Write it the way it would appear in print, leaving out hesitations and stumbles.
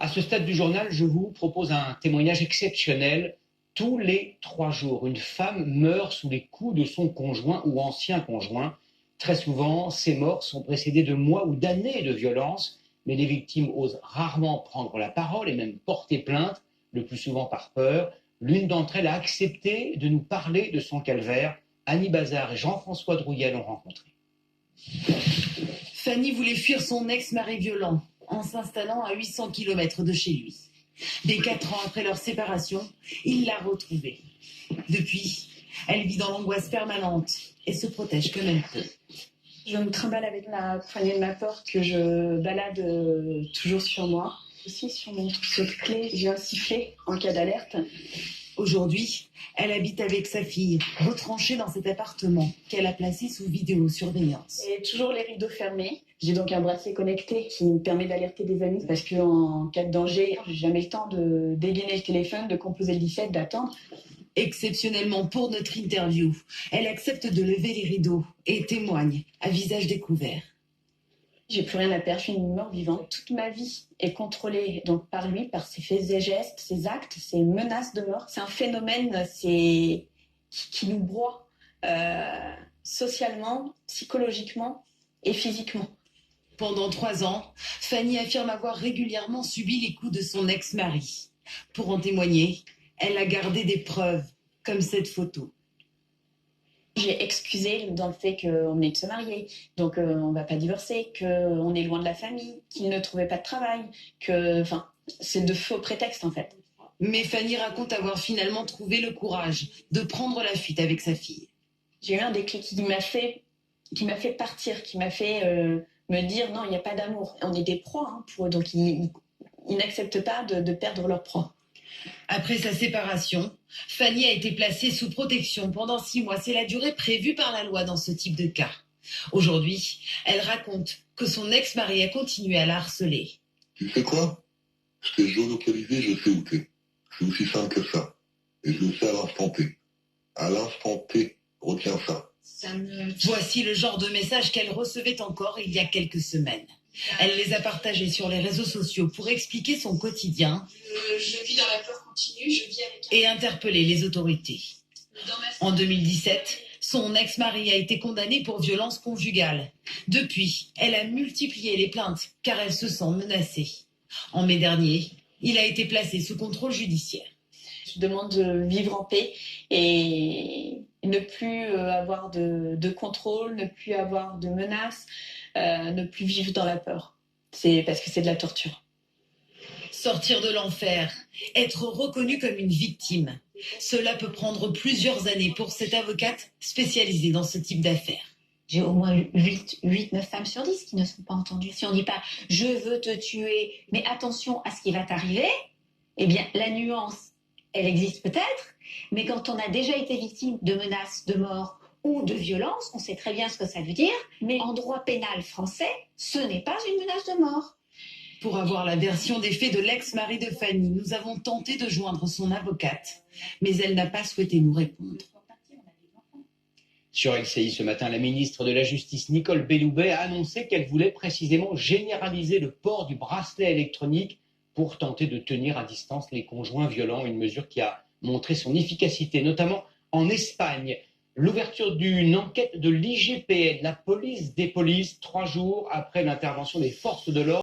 À ce stade du journal, je vous propose un témoignage exceptionnel. Tous les 3 jours, une femme meurt sous les coups de son conjoint ou ancien conjoint. Très souvent, ces morts sont précédées de mois ou d'années de violence, mais les victimes osent rarement prendre la parole et même porter plainte, le plus souvent par peur. L'une d'entre elles a accepté de nous parler de son calvaire. Annie Bazard et Jean-François Drouillet l'ont rencontrée. Fanny voulait fuir son ex-mari violent en s'installant à 800 km de chez lui. Dès 4 ans après leur séparation, il l'a retrouvée. Depuis, elle vit dans l'angoisse permanente et se protège comme elle peut. Je me trimballe avec la poignée de ma porte que je balade toujours sur moi. Aussi sur mon trousseau de clés, j'ai un sifflet en cas d'alerte. Aujourd'hui, elle habite avec sa fille, retranchée dans cet appartement qu'elle a placé sous vidéosurveillance. Et toujours les rideaux fermés. J'ai donc un bracelet connecté qui me permet d'alerter des amis parce qu'en cas de danger, j'ai jamais le temps de dégainer le téléphone, de composer le 17, d'attendre. Exceptionnellement pour notre interview, elle accepte de lever les rideaux et témoigne à visage découvert. J'ai plus rien à perdre, je suis une mort vivante. Toute ma vie est contrôlée donc par lui, par ses faits et gestes, ses actes, ses menaces de mort. C'est un phénomène qui nous broie socialement, psychologiquement et physiquement. Pendant 3 ans, Fanny affirme avoir régulièrement subi les coups de son ex-mari. Pour en témoigner, elle a gardé des preuves, comme cette photo. J'ai excusé dans le fait qu'on venait de se marier, donc on ne va pas divorcer, qu'on est loin de la famille, qu'il ne trouvait pas de travail, c'est de faux prétextes en fait. Mais Fanny raconte avoir finalement trouvé le courage de prendre la fuite avec sa fille. J'ai eu un déclic qui m'a fait partir, qui m'a fait me dire non, il n'y a pas d'amour. On est des proies pour eux, donc ils n'acceptent pas de perdre leur proie. Après sa séparation, Fanny a été placée sous protection pendant 6 mois. C'est la durée prévue par la loi dans ce type de cas. Aujourd'hui, elle raconte que son ex-mari a continué à la harceler. Tu sais quoi? Ce que géolocalisé, je sais où t'es. C'est aussi simple que ça. Et je le sais à l'instant T. À l'instant T, retiens ça. Voici le genre de message qu'elle recevait encore il y a quelques semaines. Elle les a partagés sur les réseaux sociaux pour expliquer son quotidien. Je vis dans la peur continue, je vis avec et interpeller les autorités. En 2017, son ex-mari a été condamné pour violence conjugale. Depuis, elle a multiplié les plaintes car elle se sent menacée. En mai dernier, il a été placé sous contrôle judiciaire. Je demande de vivre en paix et ne plus avoir de contrôle, ne plus avoir de menaces, ne plus vivre dans la peur. C'est parce que c'est de la torture. Sortir de l'enfer, être reconnue comme une victime. Cela peut prendre plusieurs années pour cette avocate spécialisée dans ce type d'affaires. J'ai au moins 8-9 femmes sur 10 qui ne sont pas entendues. Si on ne dit pas « je veux te tuer, mais attention à ce qui va t'arriver », eh bien la nuance, elle existe peut-être, mais quand on a déjà été victime de menaces de mort ou de violence, on sait très bien ce que ça veut dire, mais en droit pénal français, ce n'est pas une menace de mort. Pour avoir la version des faits de l'ex-mari de Fanny, nous avons tenté de joindre son avocate, mais elle n'a pas souhaité nous répondre. Sur LCI ce matin, la ministre de la Justice, Nicole Belloubet, a annoncé qu'elle voulait précisément généraliser le port du bracelet électronique pour tenter de tenir à distance les conjoints violents, une mesure qui a montré son efficacité, notamment en Espagne. L'ouverture d'une enquête de l'IGPN, la police des polices, 3 jours après l'intervention des forces de l'ordre.